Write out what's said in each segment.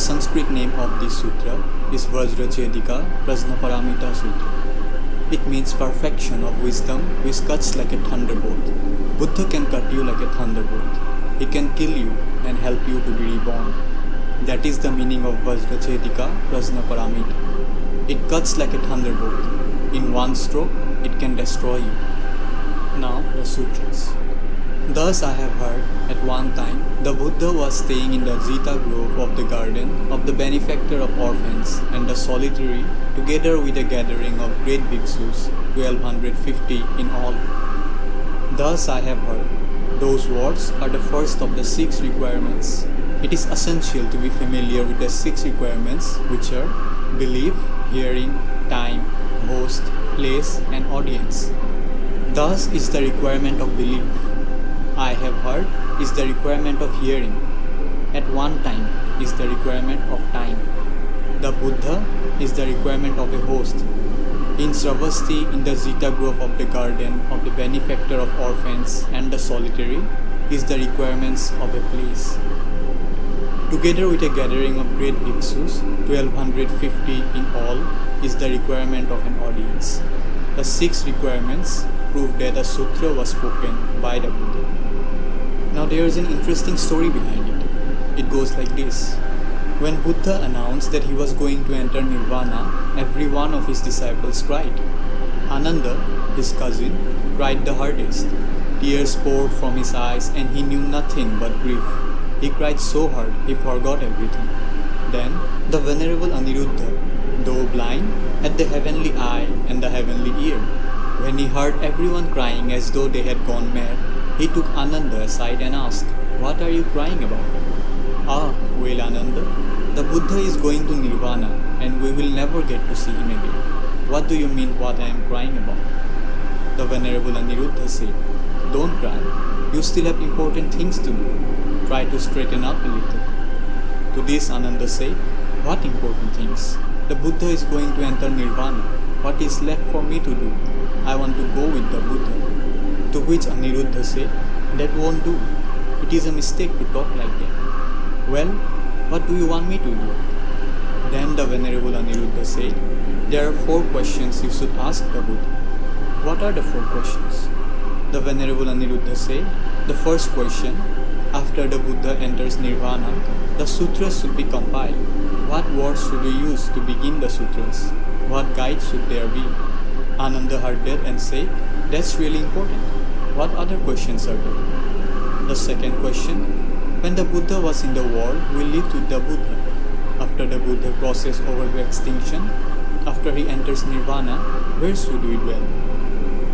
Sanskrit name of this sutra is Vajrachedika Prajnaparamita Sutra. It means perfection of wisdom which cuts like a thunderbolt. Buddha can cut you like a thunderbolt. He can kill you and help you to be reborn. That is the meaning of Vajrachedika Prajnaparamita. It cuts like a thunderbolt. In one stroke, it can destroy you. Now the sutras. Thus I have heard, at one time, the Buddha was staying in the Jita grove of the garden of the benefactor of orphans and the solitary, together with a gathering of great bhikshus, 1250 in all. Thus I have heard. Those words are the first of the 6 requirements. It is essential to be familiar with the 6 requirements, which are belief, hearing, time, host, place, and audience. Thus is the requirement of belief. I have heard is the requirement of hearing. At one time is the requirement of time. The Buddha is the requirement of a host. In Sravasti, in the Jita grove of the garden of the benefactor of orphans and the solitary, is the requirements of a place. Together with a gathering of great bhikshus, 1250 in all, is the requirement of an audience. The 6 requirements prove that the sutra was spoken by the Buddha. Now there is an interesting story behind it. It goes like this. When Buddha announced that he was going to enter Nirvana, every one of his disciples cried. Ananda, his cousin, cried the hardest. Tears poured from his eyes and he knew nothing but grief. He cried so hard he forgot everything. Then the Venerable Aniruddha, though blind, had the heavenly eye and the heavenly ear. When he heard everyone crying as though they had gone mad, he took Ananda aside and asked, "What are you crying about?" "Ah," wailed Ananda, "the Buddha is going to Nirvana and we will never get to see him again. What do you mean what I am crying about?" The Venerable Aniruddha said, "Don't cry. You still have important things to do. Try to straighten up a little." To this Ananda said, "What important things? The Buddha is going to enter Nirvana. What is left for me to do? I want to go with the Buddha." To which Aniruddha said, "That won't do. It is a mistake to talk like that." "Well, what do you want me to do?" Then the Venerable Aniruddha said, "There are 4 questions you should ask the Buddha." "What are the 4 questions?" The Venerable Aniruddha said, "The first question, after the Buddha enters Nirvana, the sutras should be compiled. What words should we use to begin the sutras? What guide should there be?" Ananda heard that and said, "That's really important. What other questions are there?" The second question, when the Buddha was in the world, we lived with the Buddha. After the Buddha crosses over to extinction, after he enters Nirvana, where should we dwell?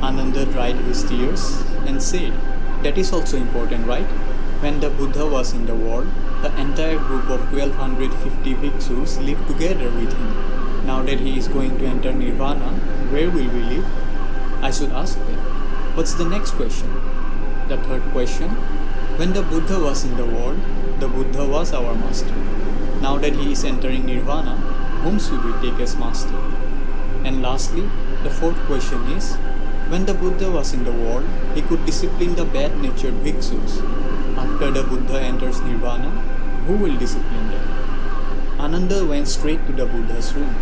Ananda dried his tears and said, "That is also important, right? When the Buddha was in the world, the entire group of 1250 bhikshus lived together with him. Now that he is going to enter Nirvana, where will we live? I should ask them. What's the next question?" The third question, when the Buddha was in the world, the Buddha was our master. Now that he is entering Nirvana, whom should we take as master? And lastly, the fourth question is, when the Buddha was in the world, he could discipline the bad-natured bhikshus. After the Buddha enters Nirvana, who will discipline them? Ananda went straight to the Buddha's room.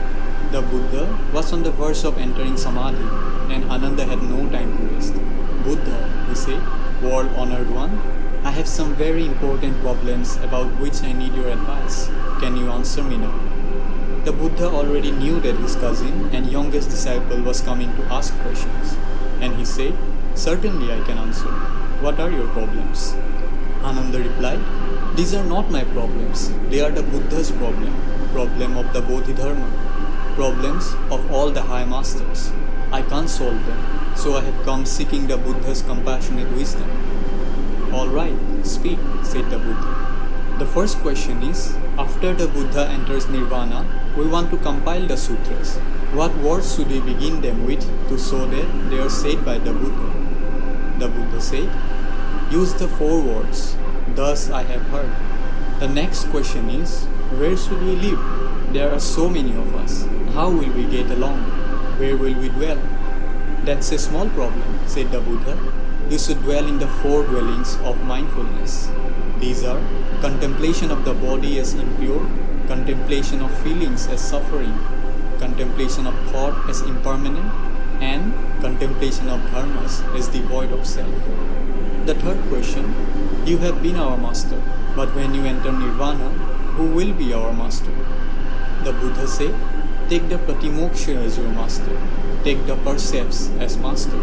The Buddha was on the verge of entering Samadhi, and Ananda had no time to waste. "Buddha," he said, "world-honored one, I have some very important problems about which I need your advice. Can you answer me now?" The Buddha already knew that his cousin and youngest disciple was coming to ask questions, and he said, "Certainly I can answer. What are your problems?" Ananda replied, "These are not my problems. They are the Buddha's problem of the Bodhidharma, problems of all the high masters. I can't solve them, so I have come seeking the Buddha's compassionate wisdom." "All right, speak," said the Buddha. "The first question is, after the Buddha enters Nirvana, we want to compile the sutras. What words should we begin them with to show that they are said by the Buddha?" The Buddha said, "Use the 4 words, 'Thus I have heard.' The next question is, where should we live? There are so many of us. How will we get along? Where will we dwell?" "That's a small problem," said the Buddha. "You should dwell in the 4 dwellings of mindfulness. These are contemplation of the body as impure, contemplation of feelings as suffering, contemplation of thought as impermanent, and contemplation of dharmas as devoid of self. The third question, you have been our master, but when you enter nirvana, who will be our master? The Buddha said, take the pratimoksha as your master, take the percepts as master.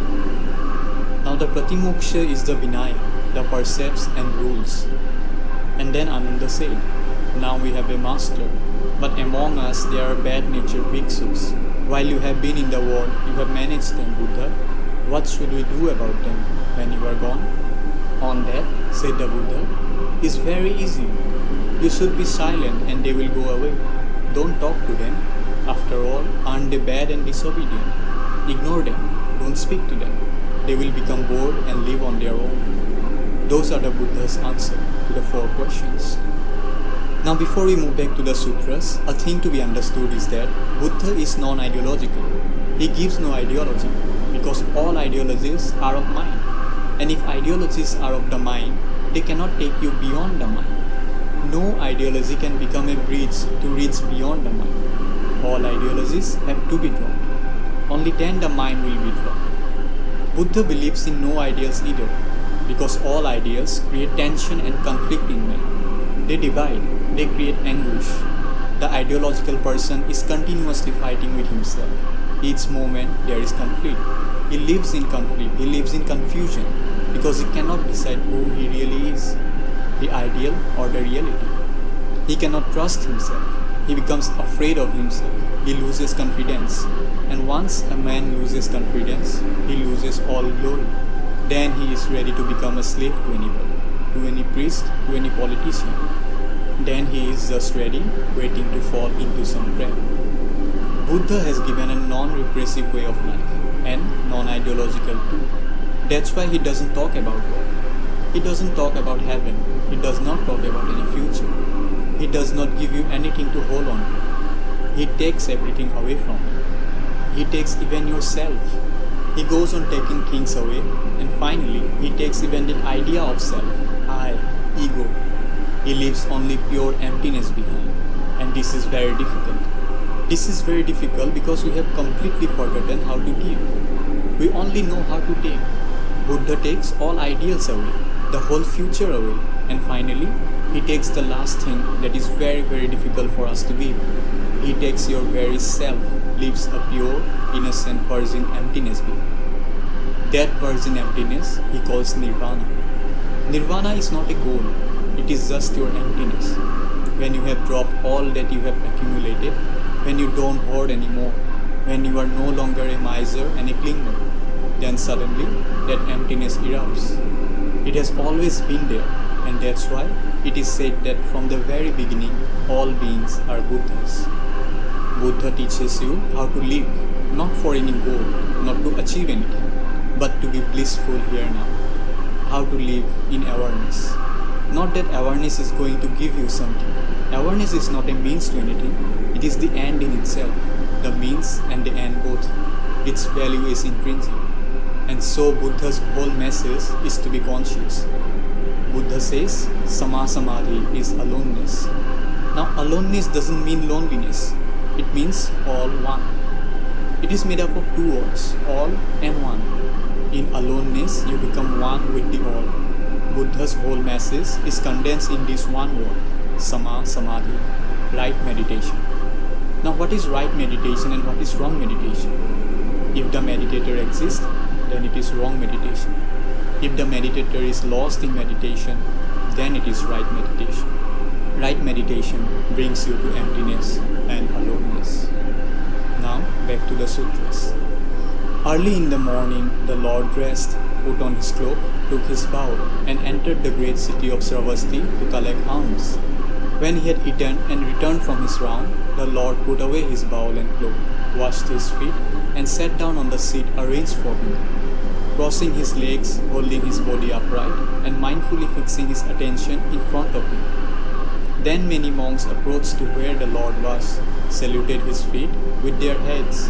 Now the pratimoksha is the vinaya, the percepts and rules. And then Ananda said, now we have a master, but among us there are bad-natured bhikshus. While you have been in the world, you have managed them, Buddha. What should we do about them when you are gone? On that, said the Buddha, is very easy. You should be silent and they will go away. Don't talk to them. After all, aren't they bad and disobedient? Ignore them. Don't speak to them. They will become bored and live on their own. Those are the Buddha's answer to the 4 questions. Now before we move back to the sutras, a thing to be understood is that Buddha is non-ideological. He gives no ideology because all ideologies are of mind. And if ideologies are of the mind, they cannot take you beyond the mind. No ideology can become a bridge to reach beyond the mind. All ideologies have to be dropped. Only then the mind will be dropped. Buddha believes in no ideals either, because all ideals create tension and conflict in men. They divide, they create anguish. The ideological person is continuously fighting with himself. Each moment there is conflict. He lives in conflict, he lives in confusion, because he cannot decide who he really is, the ideal or the reality. He cannot trust himself. He becomes afraid of himself. He loses confidence. And once a man loses confidence, he loses all glory. Then he is ready to become a slave to anybody, to any priest, to any politician. Then he is just ready, waiting to fall into some trap. Buddha has given a non-repressive way of life, and non-ideological too. That's why he doesn't talk about God. He doesn't talk about heaven. He does not talk about any future. He does not give you anything to hold on to. He takes everything away from you. He takes even yourself. He goes on taking things away, and finally he takes even the idea of self, I, ego. He leaves only pure emptiness behind, and this is very difficult. This is very difficult because we have completely forgotten how to give. We only know how to take. Buddha takes all ideals away, the whole future away, and finally he takes the last thing that is very, very difficult for us to give. He takes your very self, leaves a pure, innocent virgin emptiness behind. That virgin emptiness he calls nirvana. Nirvana is not a goal, it is just your emptiness. When you have dropped all that you have accumulated, when you don't hoard anymore, when you are no longer a miser and a clinger, then suddenly that emptiness erupts. It has always been there, and that's why it is said that from the very beginning all beings are Buddhas. Buddha teaches you how to live, not for any goal, not to achieve anything, but to be blissful here now. How to live in awareness. Not that awareness is going to give you something. Awareness is not a means to anything, it is the end in itself, the means and the end both. Its value is intrinsic. And so Buddha's whole message is to be conscious. Buddha says, Sama Samadhi is aloneness. Now aloneness doesn't mean loneliness. It means all one. It is made up of 2 words, all and one. In aloneness, you become one with the all. Buddha's whole message is condensed in this one word, Sama Samadhi, right meditation. Now what is right meditation and what is wrong meditation? If the meditator exists, then it is wrong meditation. If the meditator is lost in meditation, then it is right meditation. Right meditation brings you to emptiness and aloneness. Now back to the sutras. Early in the morning, the Lord dressed, put on his cloak, took his bow, and entered the great city of Sravasti to collect alms. When he had eaten and returned from his round, the Lord put away his bowl and cloak, washed his feet, and sat down on the seat arranged for him, crossing his legs, holding his body upright, and mindfully fixing his attention in front of him. Then many monks approached to where the Lord was, saluted his feet with their heads,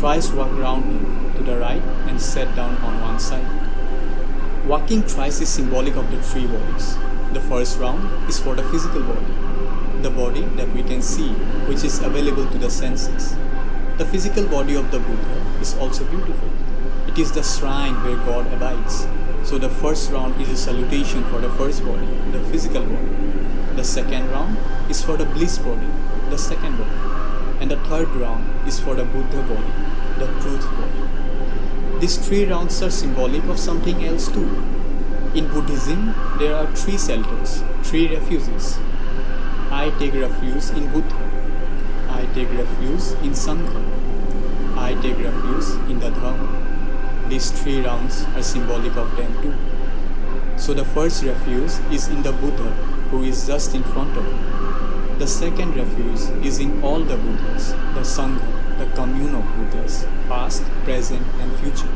thrice walked round him to the right, and sat down on one side. Walking thrice is symbolic of the 3 bodies. The first round is for the physical body. the body that we can see, which is available to the senses. The physical body of the Buddha is also beautiful. It is the shrine where God abides. So the first round is a salutation for the first body, the physical body. The second round is for the bliss body, the second body. And the third round is for the Buddha body, the truth body. These 3 rounds are symbolic of something else too. In Buddhism, there are 3 shelters, 3 refuges. I take refuge in Buddha. I take refuge in Sangha. I take refuge in the Dharma. These 3 rounds are symbolic of them too. So the first refuge is in the Buddha, who is just in front of you. The second refuge is in all the Buddhas, the Sangha, the commune of Buddhas, past, present and future.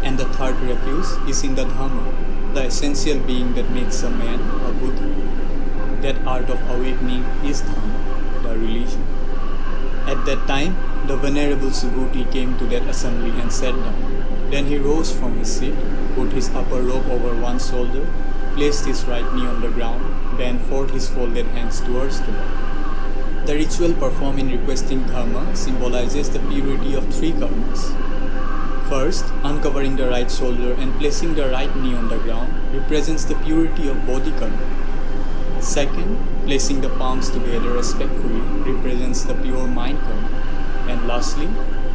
And the third refuge is in the Dharma, the essential being that makes a man a Buddha. That art of awakening is Dharma, the religion. At that time, the Venerable Subhuti came to that assembly and sat down. Then he rose from his seat, put his upper robe over one shoulder, placed his right knee on the ground, bent forth his folded hands towards the Lord. The ritual performed in requesting Dharma symbolizes the purity of 3 karmas. First, uncovering the right shoulder and placing the right knee on the ground represents the purity of Bodhi karma. Second, placing the palms together respectfully represents the pure mind karma. And lastly,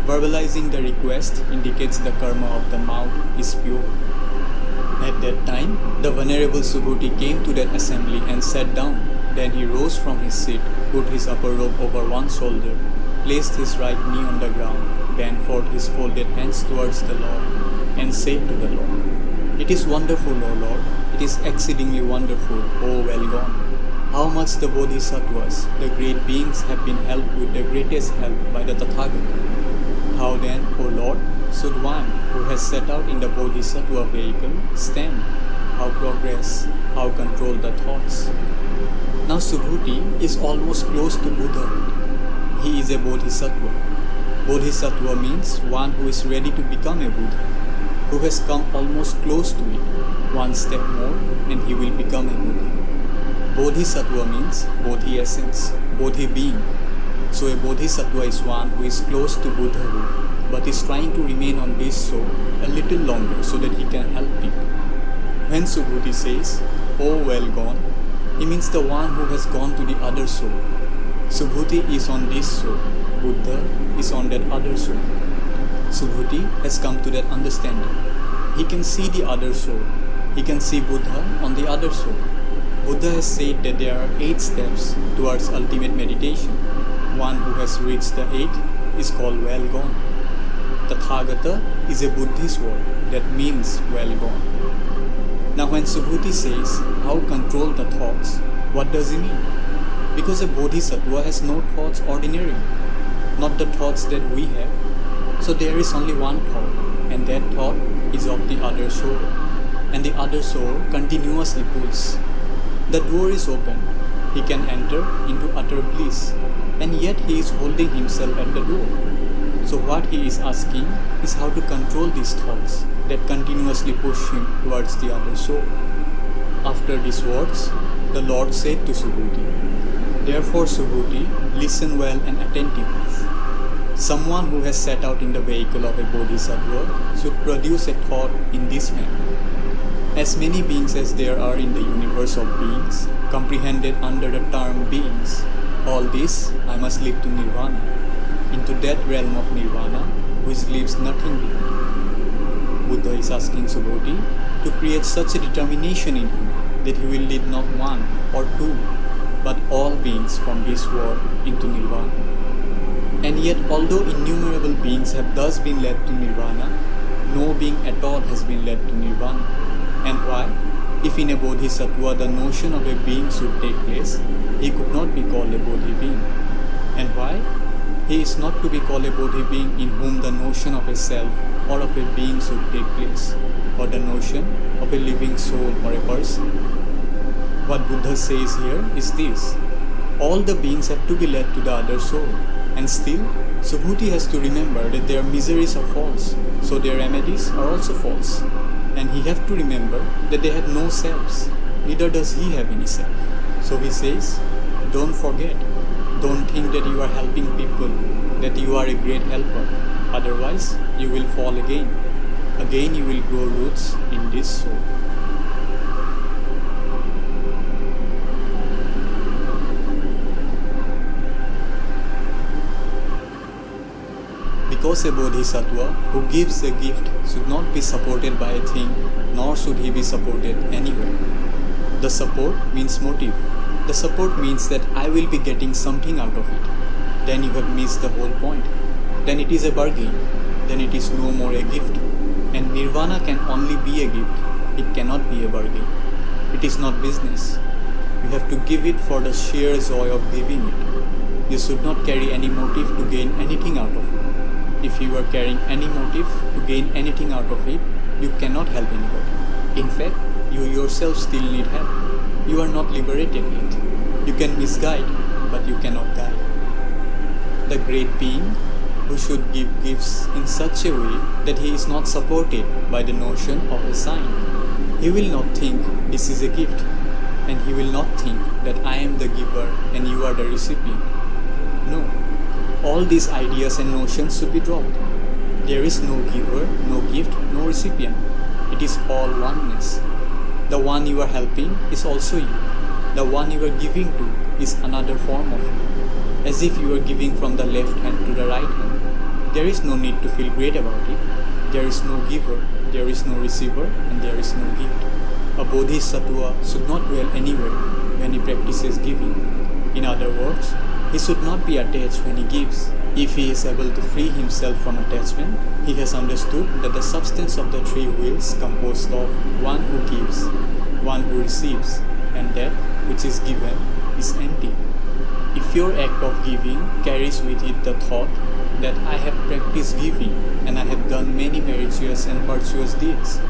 verbalizing the request indicates the karma of the mouth is pure. At that time, the Venerable Subhuti came to that assembly and sat down. Then he rose from his seat, put his upper robe over one shoulder, placed his right knee on the ground, bent forth his folded hands towards the Lord, and said to the Lord, "It is wonderful, O Lord, it is exceedingly wonderful, O well gone. How much the Bodhisattvas, the great beings, have been helped with the greatest help by the Tathagata. How then, O Lord, should one who has set out in the Bodhisattva vehicle stand? How progress? How control the thoughts?" Now Subhuti is almost close to Buddhahood. He is a Bodhisattva. Bodhisattva means one who is ready to become a Buddha, who has come almost close to it. One step more and he will become a Buddha. Bodhisattva means Bodhi essence, Bodhi being. So a Bodhisattva is one who is close to Buddhahood, but is trying to remain on this soul a little longer so that he can help people. When Subhuti says, "Oh well gone," he means the one who has gone to the other soul. Subhuti is on this soul, Buddha is on that other soul. Subhuti has come to that understanding. He can see the other soul. He can see Buddha on the other soul. Buddha has said that there are 8 steps towards ultimate meditation. One who has reached the 8 is called well gone. Tathagata is a Buddhist word that means well gone. Now when Subhuti says, "How control the thoughts?" what does he mean? Because a Bodhisattva has no thoughts ordinarily, not the thoughts that we have. So there is only one thought, and that thought is of the other soul. And the other soul continuously pulls. The door is open. He can enter into utter bliss, and yet he is holding himself at the door. So what he is asking is how to control these thoughts that continuously push him towards the other soul. After these words, the Lord said to Subhuti, "Therefore, Subhuti, listen well and attentively. Someone who has set out in the vehicle of a Bodhisattva should produce a thought in this manner. As many beings as there are in the universe of beings, comprehended under the term beings, all this I must lead to Nirvana, into that realm of Nirvana which leaves nothing behind." Buddha is asking Subhuti to create such a determination in him that he will lead not one or 2, but all beings from this world into Nirvana. And yet, although innumerable beings have thus been led to Nirvana, no being at all has been led to Nirvana. And why? If in a Bodhisattva the notion of a being should take place, he could not be called a Bodhi being. And why? He is not to be called a Bodhi being in whom the notion of a self or of a being should take place, or the notion of a living soul or a person. What Buddha says here is this: all the beings have to be led to the other soul, and still Subhuti has to remember that their miseries are false, so their remedies are also false. And he has to remember that they have no selves, neither does he have any self. So he says, Don't forget. Don't think that you are helping people, that you are a great helper. Otherwise, you will fall again. Again you will grow roots in this soul. Because a bodhisattva who gives a gift should not be supported by a thing, nor should he be supported anywhere. The support means motive. The support means that I will be getting something out of it. Then you have missed the whole point. Then it is a bargain. Then it is no more a gift. And nirvana can only be a gift. It cannot be a bargain. It is not business. You have to give it for the sheer joy of giving it. You should not carry any motive to gain anything out of it. If you are carrying any motive to gain anything out of it, you cannot help anybody. In fact, you yourself still need help. You are not liberated yet. You can misguide, but you cannot guide. The great being who should give gifts in such a way that he is not supported by the notion of a sign. He will not think this is a gift, and he will not think that I am the giver and you are the recipient. No. All these ideas and notions should be dropped. There is no giver, no gift, no recipient. It is all oneness. The one you are helping is also you. The one you are giving to is another form of you. As if you are giving from the left hand to the right hand. There is no need to feel great about it. There is no giver, there is no receiver, and there is no gift. A bodhisattva should not dwell anywhere when he practices giving. In other words, he should not be attached when he gives. If he is able to free himself from attachment, he has understood that the substance of the three wheels composed of one who gives, one who receives, and that which is given is empty. If your act of giving carries with it the thought that I have practiced giving and I have done many meritorious and virtuous deeds,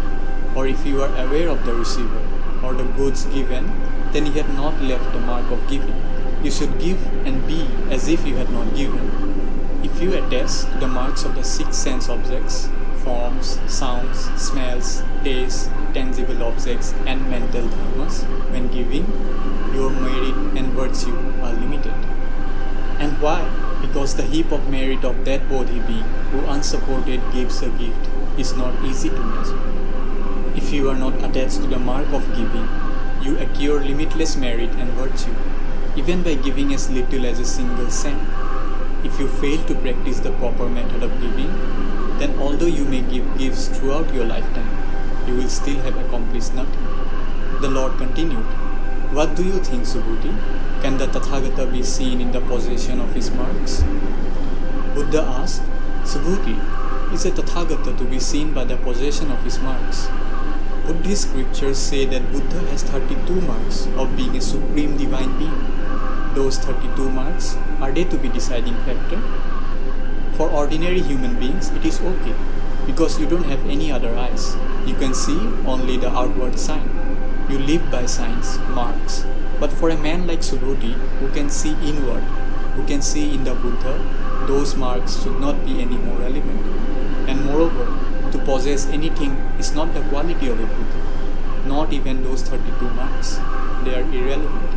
or if you are aware of the receiver or the goods given, then you have not left the mark of giving. You should give and be as if you had not given. If you attach to the marks of the six sense objects, forms, sounds, smells, tastes, tangible objects, and mental dharmas, when giving, your merit and virtue are limited. And why? Because the heap of merit of that Bodhi being who unsupported gives a gift is not easy to measure. If you are not attached to the mark of giving, you acquire limitless merit and virtue, even by giving as little as a single cent. If you fail to practice the proper method of giving, then although you may give gifts throughout your lifetime, you will still have accomplished nothing. The Lord continued, What do you think, Subhuti? Can the Tathagata be seen in the possession of his marks? Buddha asked, Subhuti, is a Tathagata to be seen by the possession of his marks? Buddhist scriptures say that Buddha has 32 marks of being a supreme divine being. Those 32 marks, are they to be deciding factor? For ordinary human beings, it is okay, because you don't have any other eyes. You can see only the outward sign. You live by signs, marks. But for a man like Subhuti, who can see inward, who can see in the Buddha, those marks should not be any more relevant. And moreover, to possess anything is not the quality of a Buddha, not even those 32 marks. They are irrelevant.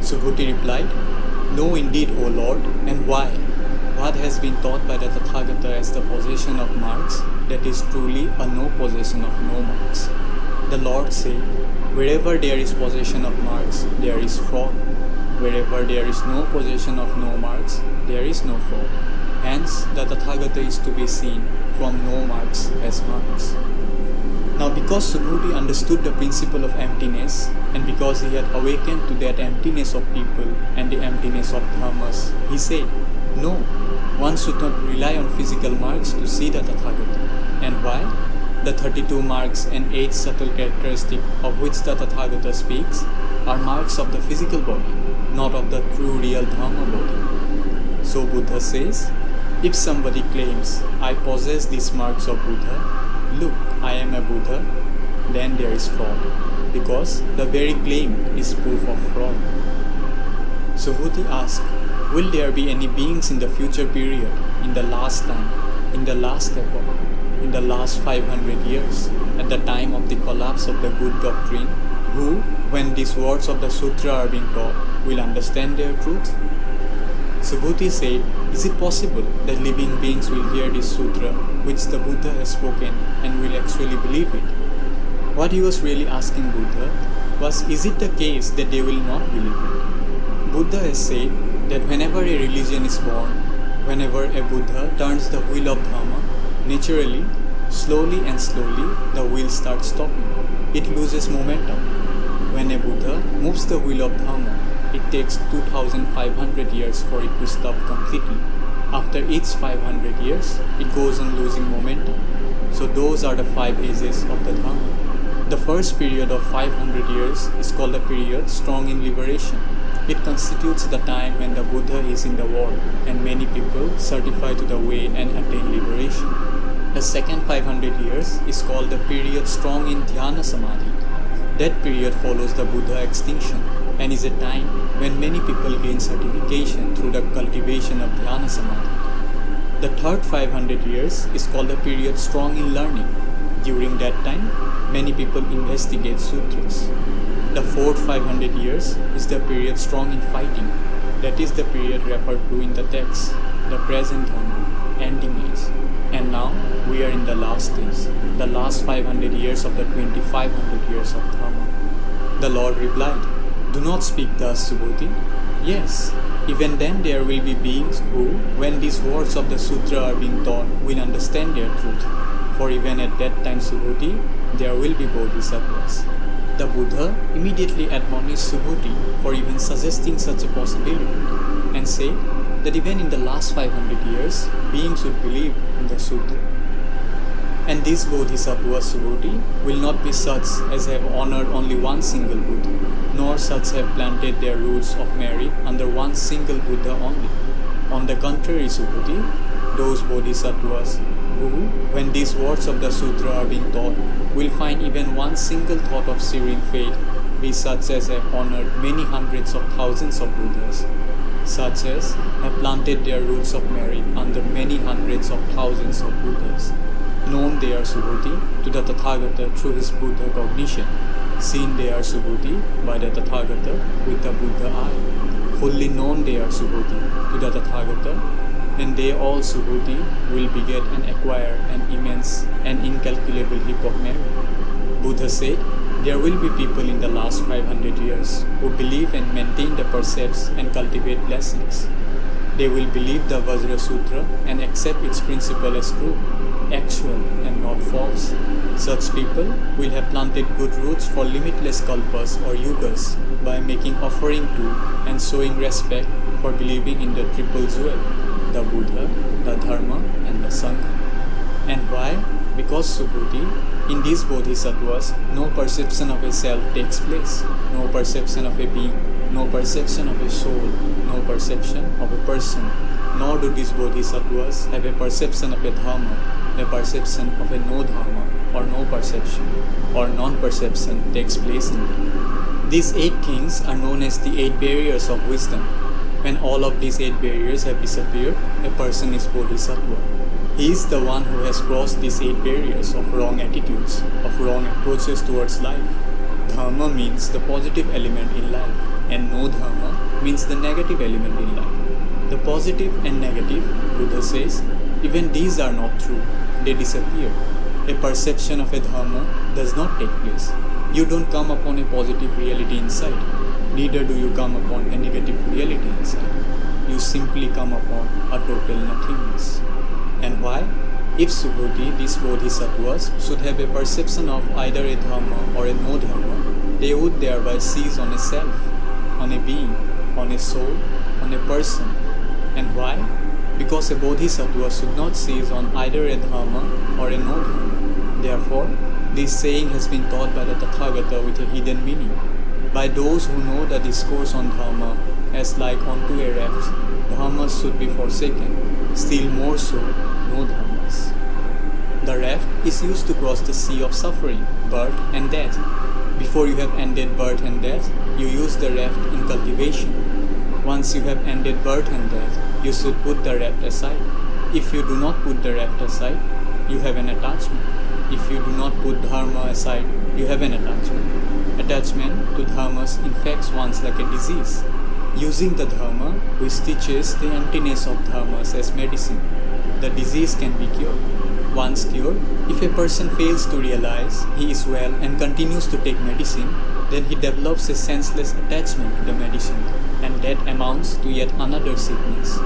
Subhuti replied, No indeed, O Lord, and why? What has been taught by the Tathagata as the possession of marks, that is truly a no possession of no marks. The Lord said, Wherever there is possession of marks, there is fraud. Wherever there is no possession of no marks, there is no fraud. Hence, the Tathagata is to be seen from no marks as marks. Now, because Subhuti understood the principle of emptiness, and because he had awakened to that emptiness of people and the emptiness of dharmas, he said, No, one should not rely on physical marks to see the Tathagata. And why? The 32 marks and 8 subtle characteristics of which the Tathagata speaks are marks of the physical body, not of the true real dharma body. So Buddha says, if somebody claims, I possess these marks of Buddha, look, I am a Buddha, then there is fraud, because the very claim is proof of fraud. Subhuti asked, will there be any beings in the future period, in the last time, in the last epoch, in the last 500 years, at the time of the collapse of the good doctrine, who, when these words of the sutra are being taught, will understand their truth? Subhuti said, is it possible that living beings will hear this sutra which the Buddha has spoken and will actually believe it? What he was really asking Buddha was, is it the case that they will not believe it? Buddha has said that whenever a religion is born, whenever a Buddha turns the wheel of Dharma, naturally, slowly and slowly, the wheel starts stopping. It loses momentum. When a Buddha moves the wheel of Dharma, it takes 2500 years for it to stop completely. After each 500 years, it goes on losing momentum. So those are the 5 ages of the Dharma. The first period of 500 years is called a period strong in liberation. It constitutes the time when the Buddha is in the world and many people certify to the way and attain liberation. The second 500 years is called the period strong in Dhyana Samadhi. That period follows the Buddha extinction and is a time when many people gain certification through the cultivation of Dhyana Samadhi. The third 500 years is called the period strong in learning. During that time, many people investigate sutras. The fourth 500 years is the period strong in fighting. That is the period referred to in the text, the present Dharma, ending age. And now we are in the last stage, the last 500 years of the 2500 years of Dharma. The Lord replied, do not speak thus, Subhuti. Yes, even then there will be beings who, when these words of the sutra are being taught, will understand their truth. For even at that time, Subhuti, there will be bodhisattvas. The Buddha immediately admonished Subhuti for even suggesting such a possibility and said that even in the last 500 years, beings would believe in the sutra. And these bodhisattvas, Subhuti, will not be such as have honored only one single Buddha, nor such have planted their roots of merit under one single Buddha only. On the contrary, Subhuti, those bodhisattvas who, when these words of the sutra are being taught, will find even one single thought of searing fate, be such as have honored many hundreds of thousands of Buddhas, such as have planted their roots of merit under many hundreds of thousands of Buddhas. Known they are, Subhuti, to the Tathagata through his Buddha cognition. Seen they are, Subhuti, by the Tathagata with the Buddha eye. Fully known they are, Subhuti, to the Tathagata, and they all, Subhuti, will beget and acquire an immense and incalculable heap of merit. Buddha said, there will be people in the last 500 years who believe and maintain the precepts and cultivate blessings. They will believe the Vajra Sutra and accept its principle as true, actual and not false. Such people will have planted good roots for limitless kalpas or yugas by making offering to and showing respect for believing in the triple jewel, the Buddha, the Dharma and the Sangha. And why? Because, Subhuti, in these bodhisattvas, no perception of a self takes place, no perception of a being, no perception of a soul, no perception of a person, nor do these bodhisattvas have a perception of a dharma, a perception of a no dharma, or no perception, or non-perception takes place in them. These 8 things are known as the 8 barriers of wisdom. When all of these 8 barriers have disappeared, a person is bodhisattva. He is the one who has crossed these 8 barriers of wrong attitudes, of wrong approaches towards life. Dharma means the positive element in life, and no dharma means the negative element in life. The positive and negative, Buddha says, even these are not true, they disappear. A perception of a dharma does not take place. You don't come upon a positive reality inside, neither do you come upon a negative reality inside. You simply come upon a total nothingness. And why? If, Subhuti, these bodhisattvas should have a perception of either a dharma or a no dharma, they would thereby seize on a self, on a being, on a soul, on a person. And why? Because a bodhisattva should not seize on either a dharma or a no dharma. Therefore, this saying has been taught by the Tathagata with a hidden meaning. By those who know the discourse on dharma as like unto a raft, dharmas should be forsaken, still more so, no dharmas. The raft is used to cross the sea of suffering, birth and death. Before you have ended birth and death, you use the raft in cultivation. Once you have ended birth and death, you should put the raft aside. If you do not put the raft aside, you have an attachment. If you do not put dharma aside, you have an attachment. attachment to dharmas infects one's like a disease. Using the dharma, which teaches the emptiness of dharmas as medicine, the disease can be cured. Once cured, if a person fails to realize he is well and continues to take medicine, then he develops a senseless attachment to the medicine, and that amounts to yet another sickness.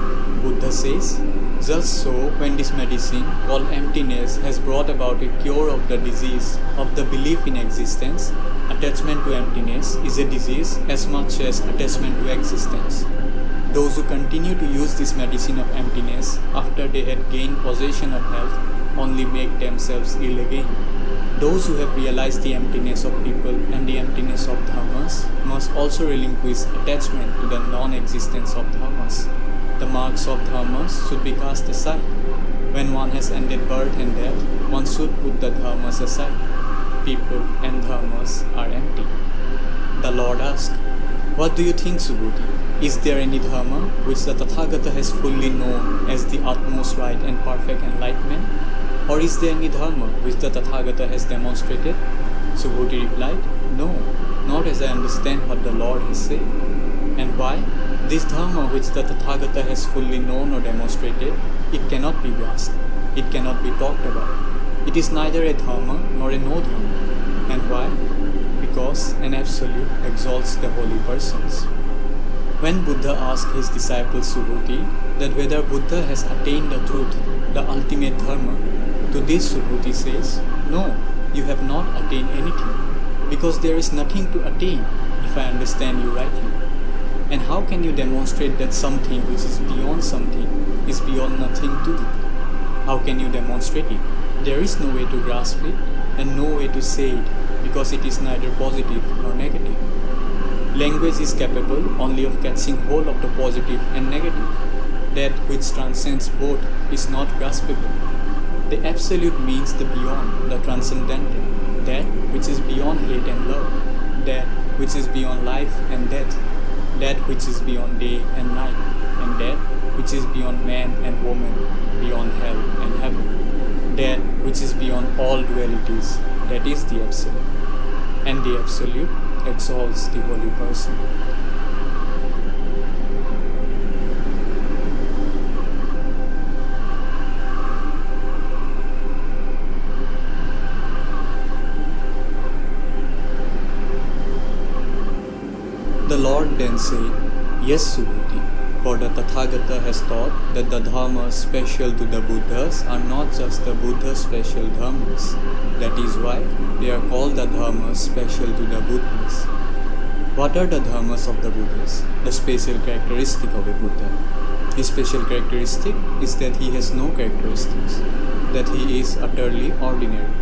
Buddha says, just so when this medicine called emptiness has brought about a cure of the disease of the belief in existence, attachment to emptiness is a disease as much as attachment to existence. Those who continue to use this medicine of emptiness after they had gained possession of health only make themselves ill again. Those who have realized the emptiness of people and the emptiness of dharmas must also relinquish attachment to the non-existence of dharmas. The marks of dharmas should be cast aside. When one has ended birth and death, one should put the dharmas aside. People and dharmas are empty. The Lord asked, "What do you think, Subhuti? Is there any dharma which the Tathagata has fully known as the utmost right and perfect enlightenment? Or is there any dharma which the Tathagata has demonstrated?" Subhuti replied, "No, not as I understand what the Lord has said." "And why? This dharma which the Tathagata has fully known or demonstrated, it cannot be grasped, it cannot be talked about. It is neither a dharma nor a no dharma. And why? Because an absolute exalts the holy persons." When Buddha asked his disciple Subhuti that whether Buddha has attained the truth, the ultimate dharma, to this Subhuti says, "No, you have not attained anything, because there is nothing to attain, if I understand you rightly. And how can you demonstrate that something which is beyond something is beyond nothing too? How can you demonstrate it? There is no way to grasp it and no way to say it, because it is neither positive nor negative. Language is capable only of catching hold of the positive and negative. That which transcends both is not graspable. The absolute means the beyond, the transcendental, that which is beyond hate and love, that which is beyond life and death, that which is beyond day and night, and that which is beyond man and woman, beyond hell and heaven, that which is beyond all dualities, that is the Absolute. And the Absolute exalts the holy person." The Lord then said, "Yes, Subhuti, for the Tathagata has taught that the dharmas special to the Buddhas are not just the Buddha's special dharmas. That is why they are called the dharmas special to the Buddhas." What are the dharmas of the Buddhas? The special characteristic of a Buddha. His special characteristic is that he has no characteristics, that he is utterly ordinary.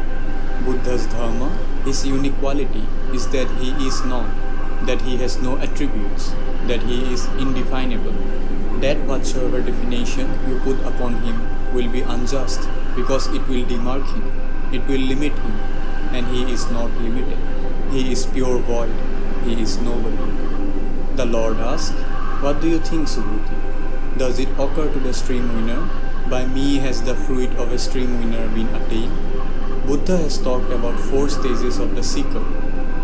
Buddha's dharma, his unique quality, is that he is not, that he has no attributes, that he is indefinable, that whatsoever definition you put upon him will be unjust, because it will demark him, it will limit him, and he is not limited. He is pure void, he is nobody. The Lord asked, "What do you think, Subhuti? Does it occur to the stream winner, by me has the fruit of a stream winner been attained?" Buddha has talked about 4 stages of the seeker.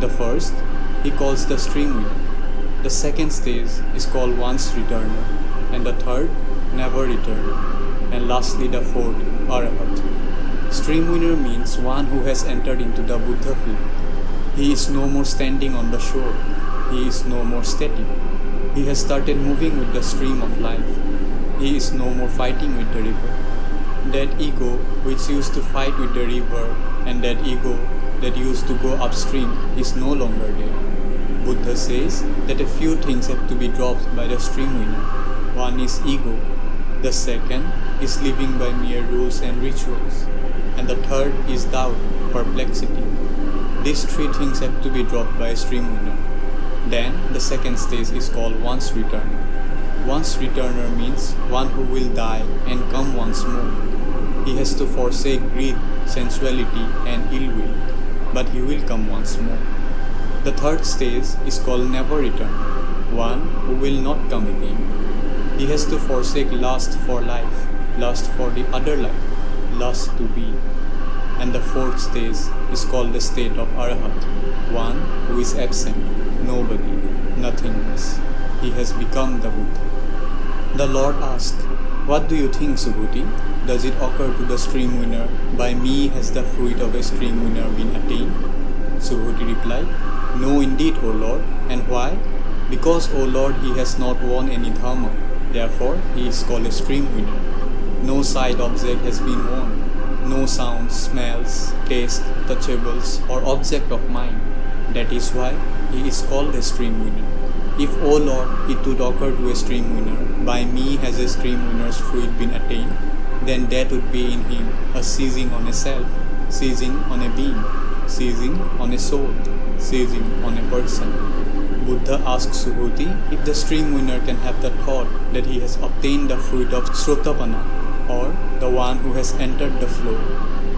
The first, he calls the stream winner. The second stage is called once returner, and the third, never returner, and lastly the fourth, arahat. Stream winner means one who has entered into the Buddha field. He is no more standing on the shore. He is no more static. He has started moving with the stream of life. He is no more fighting with the river. That ego which used to fight with the river and that ego that used to go upstream is no longer there. Buddha says that a few things have to be dropped by the stream winner. One is ego, the second is living by mere rules and rituals, and the third is doubt, perplexity. These 3 things have to be dropped by a stream winner. Then the second stage is called once returner. Once returner means one who will die and come once more. He has to forsake greed, sensuality, and ill will, but he will come once more. The third stage is called never returner, one who will not come again. He has to forsake lust for life, lust for the other life, lust to be. and the fourth stage is called the state of Arhat, one who is absent, nobody, nothingness. He has become the Buddha. The Lord asked, "What do you think, Subhuti? Does it occur to the stream winner, by me has the fruit of a stream winner been attained?" Subhuti replied, "No indeed, O Lord. And why? Because, O Lord, he has not won any dharma. Therefore, he is called a stream winner. No sight object has been won. No sounds, smells, taste, touchables, or object of mind. That is why he is called a stream winner. If, O Lord, it would occur to a stream winner, by me has a stream winner's fruit been attained, then that would be in him a seizing on a self, seizing on a being, seizing on a soul, seizing on a person." Buddha asked Subhuti if the stream winner can have the thought that he has obtained the fruit of Srotapana, or the one who has entered the flow.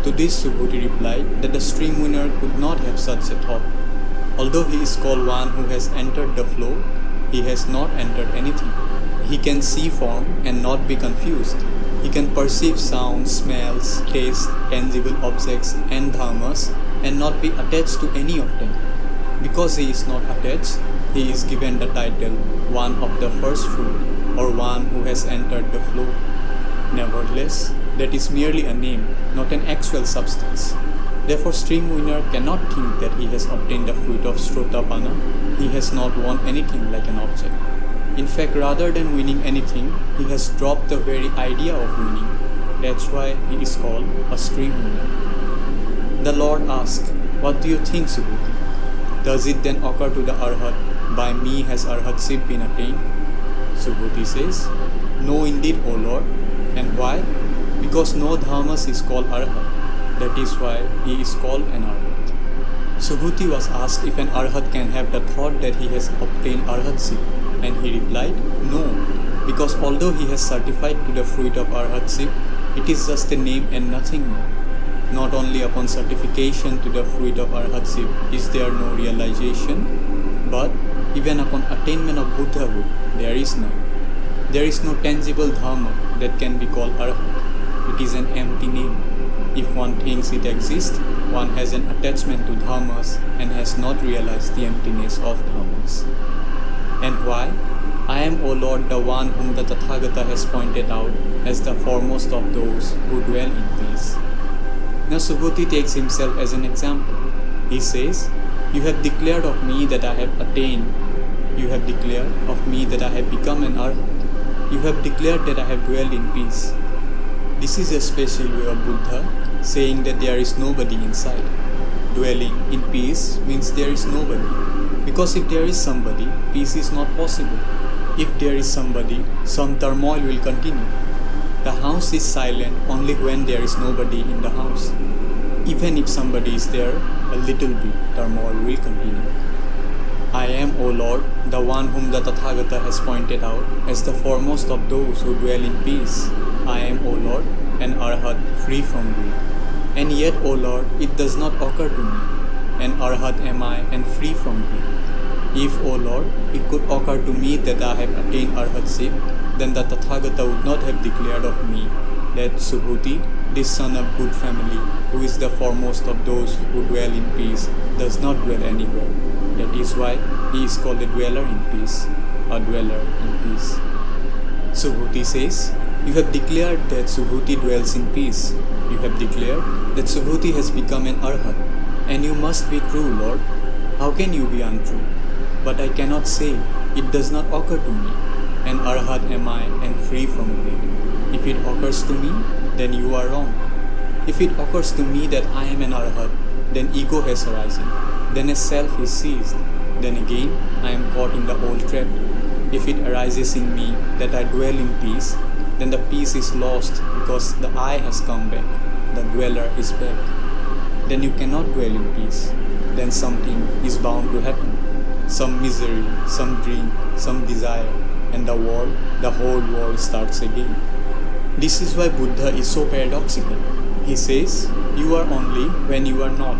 To this Subhuti replied that the stream winner could not have such a thought. Although he is called one who has entered the flow, he has not entered anything. He can see form and not be confused. He can perceive sounds, smells, taste, tangible objects and dharmas and not be attached to any of them. Because he is not attached, he is given the title one of the first fruit, or one who has entered the flow. Nevertheless, that is merely a name, not an actual substance. Therefore, stream winner cannot think that he has obtained the fruit of Srotapana. He has not won anything like an object. In fact, rather than winning anything, he has dropped the very idea of winning. That's why he is called a stream winner. The Lord asked, "What do you think, Subhuti? Does it then occur to the Arhat, by me has Arhatship been attained?" Subhuti says, "No indeed, O Lord. And why? Because no dharmas is called Arhat. That is why he is called an Arhat." Subhuti was asked if an Arhat can have the thought that he has obtained Arhatship, and he replied, "No, because although he has certified to the fruit of Arhatship, it is just a name and nothing more. Not only upon certification to the fruit of Arhatship is there no realization, but even upon attainment of Buddhahood, there is none. There is no tangible dharma that can be called Arhat. It is an empty name. If one thinks it exists, one has an attachment to dharmas and has not realized the emptiness of dharmas." And why? "I am, O Lord, the one whom the Tathagata has pointed out as the foremost of those who dwell in peace." Now Subhuti takes himself as an example. He says, "You have declared of me that I have attained. You have declared of me that I have become an Arhat. You have declared that I have dwelled in peace." This is a special way of Buddha saying that there is nobody inside. Dwelling in peace means there is nobody. Because if there is somebody, peace is not possible. If there is somebody, some turmoil will continue. The house is silent only when there is nobody in the house. Even if somebody is there, a little bit turmoil will continue. "I am, O Lord, the one whom the Tathagata has pointed out as the foremost of those who dwell in peace. I am, O Lord, an Arhat free from greed. And yet, O Lord, it does not occur to me. An Arhat am I and free from greed. If, O Lord, it could occur to me that I have attained Arhatship, then the Tathagata would not have declared of me that Subhuti, this son of good family, who is the foremost of those who dwell in peace, does not dwell anywhere. That is why he is called a dweller in peace, a dweller in peace." Subhuti says, "You have declared that Subhuti dwells in peace. You have declared that Subhuti has become an Arhat, and you must be true, Lord. How can you be untrue? But I cannot say, it does not occur to me. An Arhat am I and free from greed. If it occurs to me, then you are wrong. If it occurs to me that I am an Arhat, then ego has arisen. Then a self is seized. Then again, I am caught in the old trap. If it arises in me that I dwell in peace, then the peace is lost because the I has come back. The dweller is back. Then you cannot dwell in peace. Then something is bound to happen. Some misery, some dream, some desire, and the whole world starts again. This is why Buddha is so paradoxical. He says, you are only when you are not.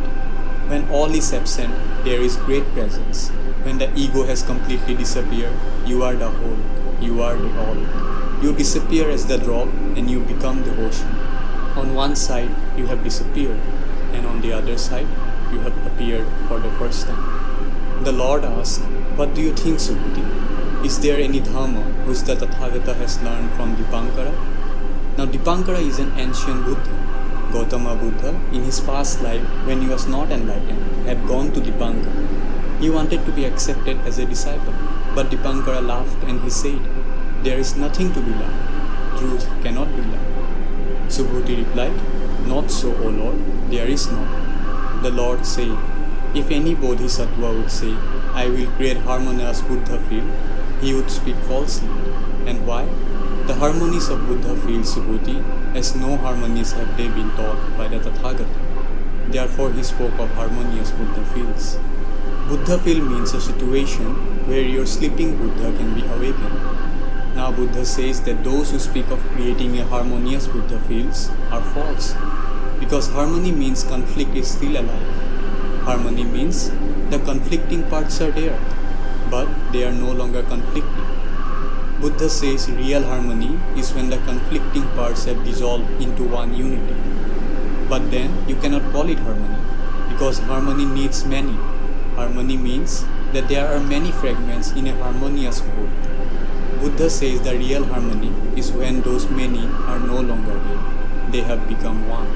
When all is absent, there is great presence. When the ego has completely disappeared, you are the whole. You are the all. You disappear as the drop and you become the ocean. On one side, you have disappeared. and on the other side, you have appeared for the first time. The Lord asked, "What do you think, Subhuti? Is there any dharma which the Tathagata has learned from Dipankara?" Now Dipankara is an ancient Buddha. Gautama Buddha, in his past life, when he was not enlightened, had gone to Dipankara. He wanted to be accepted as a disciple, but Dipankara laughed and he said, "There is nothing to be learned. Truth cannot be learned." Subhuti replied, "Not so, O Lord, there is not." The Lord said, "If any bodhisattva would say, 'I will create harmonious Buddha field,' he would speak falsely. And why? The harmonies of Buddha field, Subhuti, as no harmonies have they been taught by the Tathagata. Therefore he spoke of harmonious Buddha fields. Buddha field means a situation where your sleeping Buddha can be awakened. Now Buddha says that those who speak of creating a harmonious Buddha fields are false, because harmony means conflict is still alive. Harmony means the conflicting parts are there, but they are no longer conflicting. Buddha says real harmony is when the conflicting parts have dissolved into one unity. But then you cannot call it harmony, because harmony needs many. Harmony means that there are many fragments in a harmonious whole. Buddha says the real harmony is when those many are no longer there. They have become one.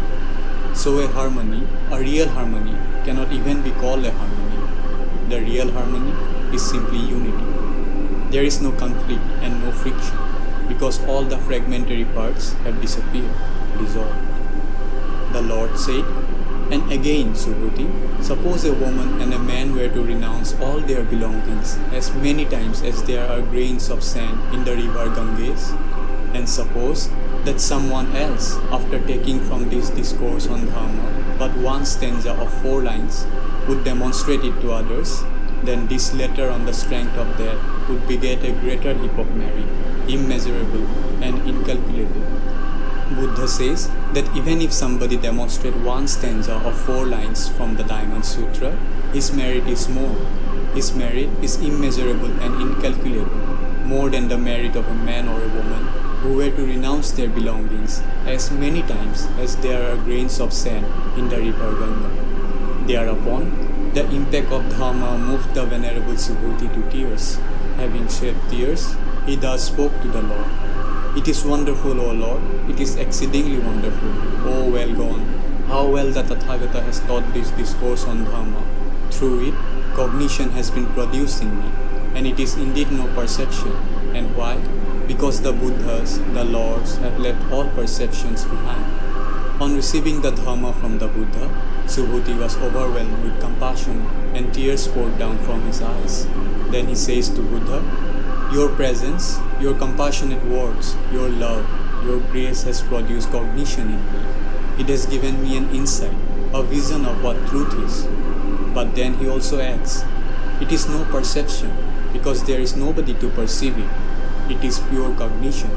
So a harmony, a real harmony, cannot even be called a harmony. The real harmony is simply unity. There is no conflict and no friction, because all the fragmentary parts have disappeared, dissolved. The Lord said, "And again, Subhuti, suppose a woman and a man were to renounce all their belongings as many times as there are grains of sand in the river Ganges, and suppose that someone else, after taking from this discourse on Dharma but one stanza of 4 lines, would demonstrate it to others, then this latter on the strength of that would beget a greater heap of merit, immeasurable and incalculable." Buddha says that even if somebody demonstrates one stanza of 4 lines from the Diamond Sutra, his merit is more. His merit is immeasurable and incalculable, more than the merit of a man or a woman who were to renounce their belongings as many times as there are grains of sand in the river Ganga. Thereupon, the impact of Dharma moved the Venerable Subhuti to tears. Having shed tears, he thus spoke to the Lord. "It is wonderful, O Lord, it is exceedingly wonderful. O well gone, how well the Tathagata has taught this discourse on Dharma. Through it, cognition has been produced in me, and it is indeed no perception. And why? Because the Buddhas, the Lords, have left all perceptions behind." On receiving the Dharma from the Buddha, Subhuti was overwhelmed with compassion and tears poured down from his eyes. Then he says to Buddha, "Your presence, your compassionate words, your love, your grace has produced cognition in me. It has given me an insight, a vision of what truth is." But then he also adds, "It is no perception, because there is nobody to perceive it. It is pure cognition.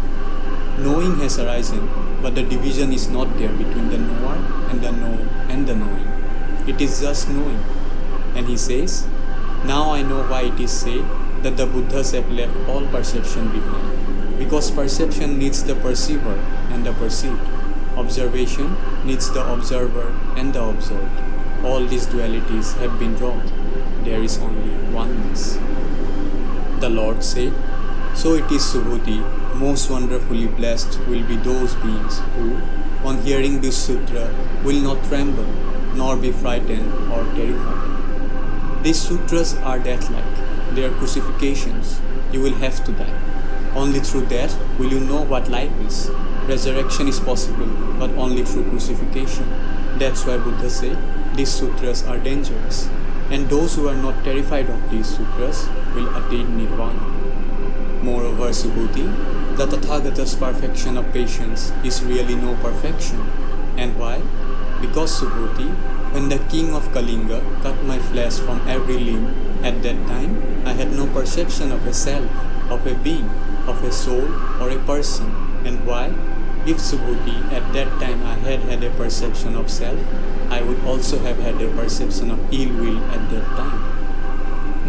Knowing has arisen, but the division is not there between the knower and the known and the knowing. It is just knowing." And he says, "Now I know why it is said that the Buddhas have left all perception behind, because perception needs the perceiver and the perceived. Observation needs the observer and the observed. All these dualities have been dropped. There is only oneness." The Lord said, "So it is, Subhuti, most wonderfully blessed will be those beings who, on hearing this sutra, will not tremble, nor be frightened or terrified. These sutras are death-like. They are crucifixions. You will have to die. Only through death will you know what life is. Resurrection is possible, but only through crucifixion. That's why Buddha said these sutras are dangerous, and those who are not terrified of these sutras will attain nirvana." Moreover, Subhuti, the Tathagata's perfection of patience is really no perfection. And why? Because, Subhuti, when the king of Kalinga cut my flesh from every limb, at that time I had no perception of a self, of a being, of a soul or a person. And why? If, Subhuti, at that time I had had a perception of self, I would also have had a perception of ill will at that time.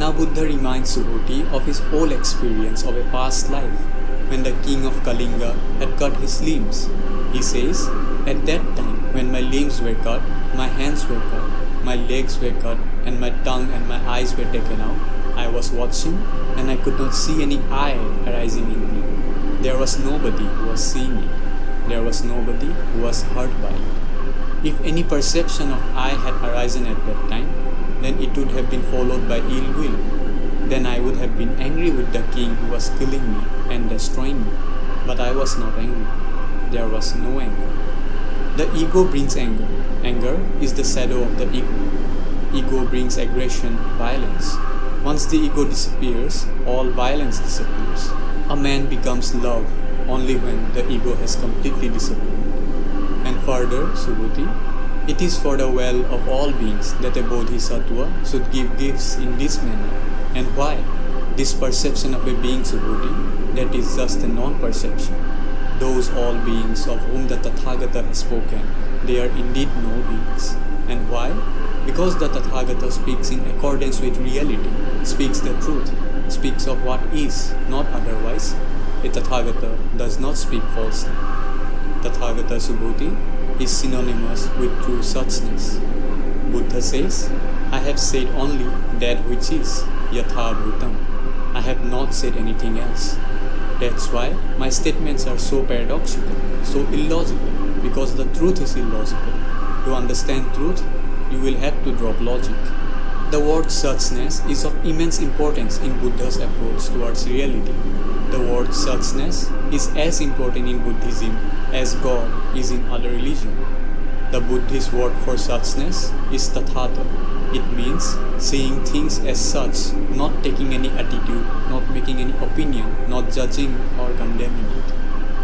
Now Buddha reminds Subhuti of his whole experience of a past life, when the king of Kalinga had cut his limbs. He says, "At that time, when my limbs were cut, my hands were cut, my legs were cut, and my tongue and my eyes were taken out. I was watching, and I could not see any eye arising in me. There was nobody who was seeing it. There was nobody who was hurt by it. If any perception of I had arisen at that time, then it would have been followed by ill will. Then I would have been angry with the king who was killing me and destroying me. But I was not angry. There was no anger. The ego brings anger. Anger is the shadow of the ego. Ego brings aggression, violence. Once the ego disappears, all violence disappears. A man becomes love only when the ego has completely disappeared. And further, Subhuti, it is for the well of all beings that a bodhisattva should give gifts in this manner. And why? This perception of a being, Subhuti, that is just a non-perception. Those all beings of whom the Tathagata has spoken, they are indeed no beings. And why? Because the Tathagata speaks in accordance with reality, speaks the truth, speaks of what is, not otherwise. A Tathagata does not speak falsely. Tathagata, Subhuti, is synonymous with true suchness. Buddha says, I have said only that which is, yatha bhutam. I have not said anything else. That's why my statements are so paradoxical, so illogical, because the truth is illogical. To understand truth, you will have to drop logic. The word suchness is of immense importance in Buddha's approach towards reality. The word suchness is as important in Buddhism as God is in other religions. The Buddhist word for suchness is tathata. It means seeing things as such, not taking any attitude, not making any opinion, not judging or condemning it.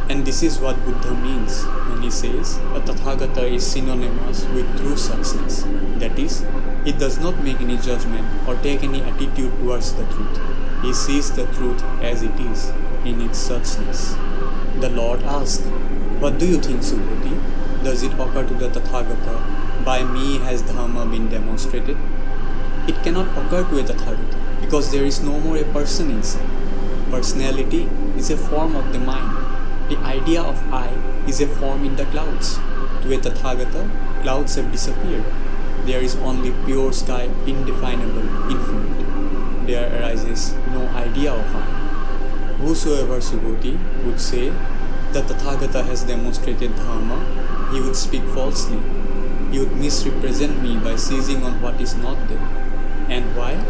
And this is what Buddha means when he says a Tathagata is synonymous with true suchness. That is, it does not make any judgment or take any attitude towards the truth. He sees the truth as it is, in its suchness. The Lord asked, what do you think, Subhuti? Does it occur to the Tathagata, by me has Dharma been demonstrated? It cannot occur to a Tathagata because there is no more a person inside. Personality is a form of the mind. The idea of I is a form in the clouds. To a Tathagata, clouds have disappeared. There is only pure sky, indefinable, infinite. There arises no idea of I. Whosoever, Subhuti, would say that Tathagata has demonstrated Dharma, he would speak falsely. He would misrepresent me by seizing on what is not there. And why?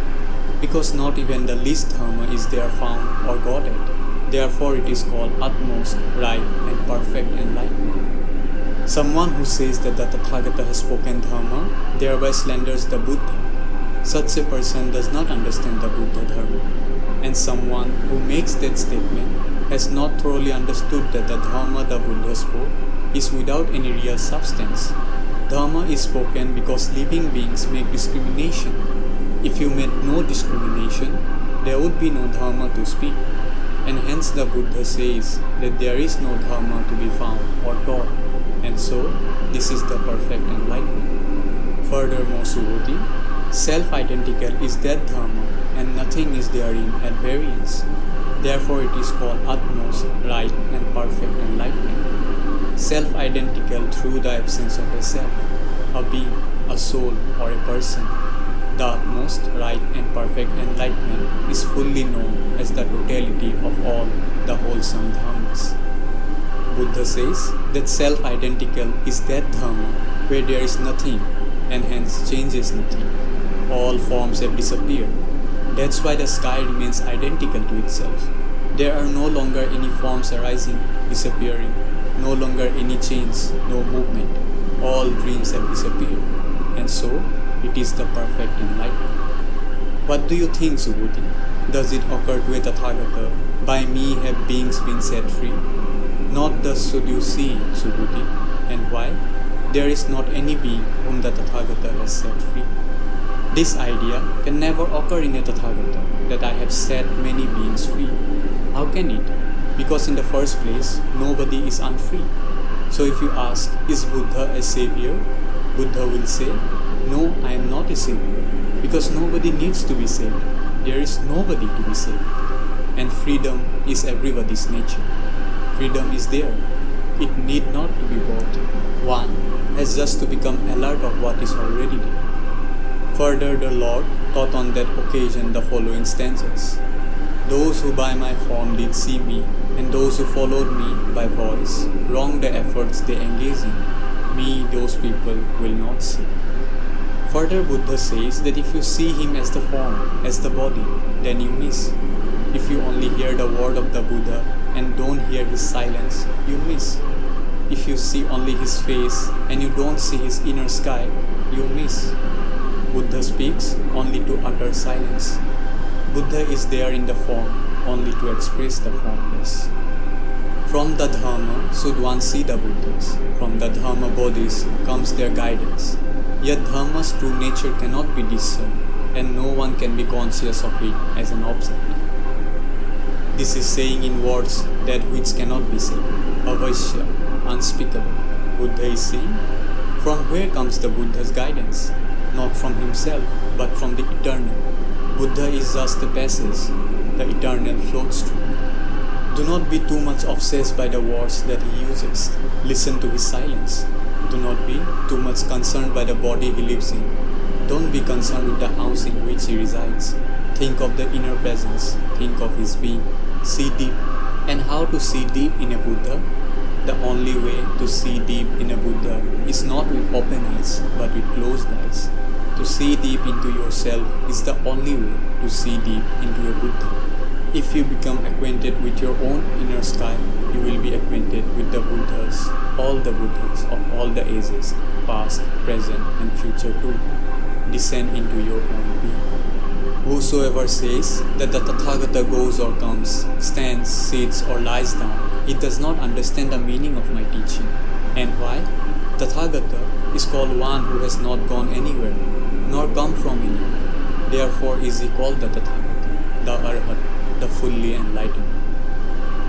Because not even the least Dharma is there found or got at. Therefore it is called utmost, right, and perfect enlightenment. Someone who says that the Tathagata has spoken Dharma thereby slanders the Buddha. Such a person does not understand the Buddha Dharma. And someone who makes that statement has not thoroughly understood that the Dharma the Buddha spoke is without any real substance. Dharma is spoken because living beings make discrimination. If you made no discrimination, there would be no Dharma to speak. And hence the Buddha says that there is no Dharma to be found or taught, and so this is the perfect enlightenment. Furthermore, Subhuti, self-identical is that Dharma, and nothing is therein at variance. Therefore it is called utmost, right, and perfect enlightenment. Self-identical through the absence of a self, a being, a soul, or a person. The utmost, right, and perfect enlightenment is fully known as the totality of all the wholesome dharmas. Buddha says that self-identical is that dharma where there is nothing and hence changes nothing. All forms have disappeared. That's why the sky remains identical to itself. There are no longer any forms arising, disappearing, no longer any change, no movement. All dreams have disappeared. And so, it is the perfect enlightenment. What do you think, Subhuti? Does it occur to a Tathagata, by me have beings been set free? Not thus should you see, Subhuti. And why? There is not any being whom the Tathagata has set free. This idea can never occur in a Tathagata, that I have set many beings free. How can it? Because in the first place, nobody is unfree. So if you ask, is Buddha a savior? Buddha will say, no, I am not a savior, because nobody needs to be saved. There is nobody to be saved. And freedom is everybody's nature. Freedom is there. It need not to be bought. One has just to become alert of what is already there. Further, the Lord taught on that occasion the following stanzas. Those who by my form did see me, and those who followed me by voice, wrong the efforts they engage in. Me, those people will not see. Further, Buddha says that if you see him as the form, as the body, then you miss. If you only hear the word of the Buddha and don't hear his silence, you miss. If you see only his face and you don't see his inner sky, you miss. Buddha speaks only to utter silence. Buddha is there in the form only to express the formless. From the Dharma should one see the Buddhas. From the Dharma bodies comes their guidance. Yet Dharma's true nature cannot be discerned, and no one can be conscious of it as an object. This is saying in words that which cannot be said. Avashya, unspeakable. Buddha is saying, from where comes the Buddha's guidance? Not from himself, but from the eternal. Buddha is just the passage, the eternal floats through. Do not be too much obsessed by the words that he uses. Listen to his silence. Do not be too much concerned by the body he lives in. Don't be concerned with the house in which he resides. Think of the inner presence. Think of his being. See deep. And how to see deep in a Buddha? The only way to see deep in a Buddha is not with open eyes, but with closed eyes. To see deep into yourself is the only way to see deep into a Buddha. If you become acquainted with your own inner sky, you will be acquainted with the Buddhas, all the Buddhas of all the ages, past, present, and future too. Descend into your own being. Whosoever says that the Tathagata goes or comes, stands, sits, or lies down, he does not understand the meaning of my teaching. And why? Tathagata is called one who has not gone anywhere, nor come from anywhere. Therefore is he called the Tathagata, the Arhat, the fully enlightened.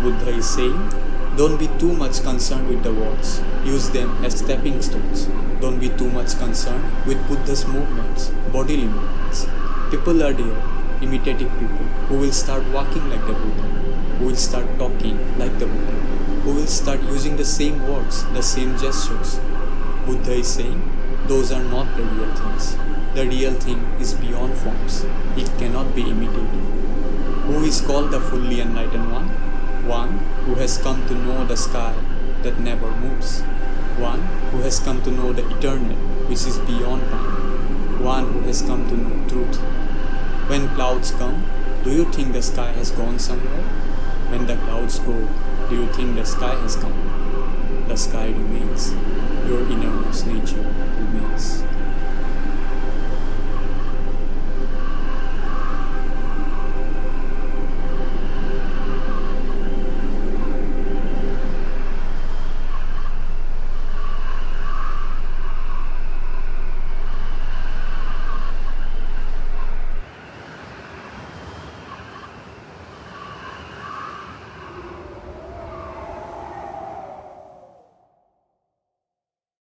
Buddha is saying, don't be too much concerned with the words. Use them as stepping stones. Don't be too much concerned with Buddha's movements, bodily movements. People are there, imitative people, who will start walking like the Buddha, who will start talking like the Buddha, who will start using the same words, the same gestures. Buddha is saying, those are not the real things. The real thing is beyond forms. It cannot be imitated. Who is called the fully enlightened one? One who has come to know the sky that never moves. One who has come to know the eternal, which is beyond time. One who has come to know truth. When clouds come, do you think the sky has gone somewhere? When the clouds go, do you think the sky has come? The sky remains. Your innermost nature remains.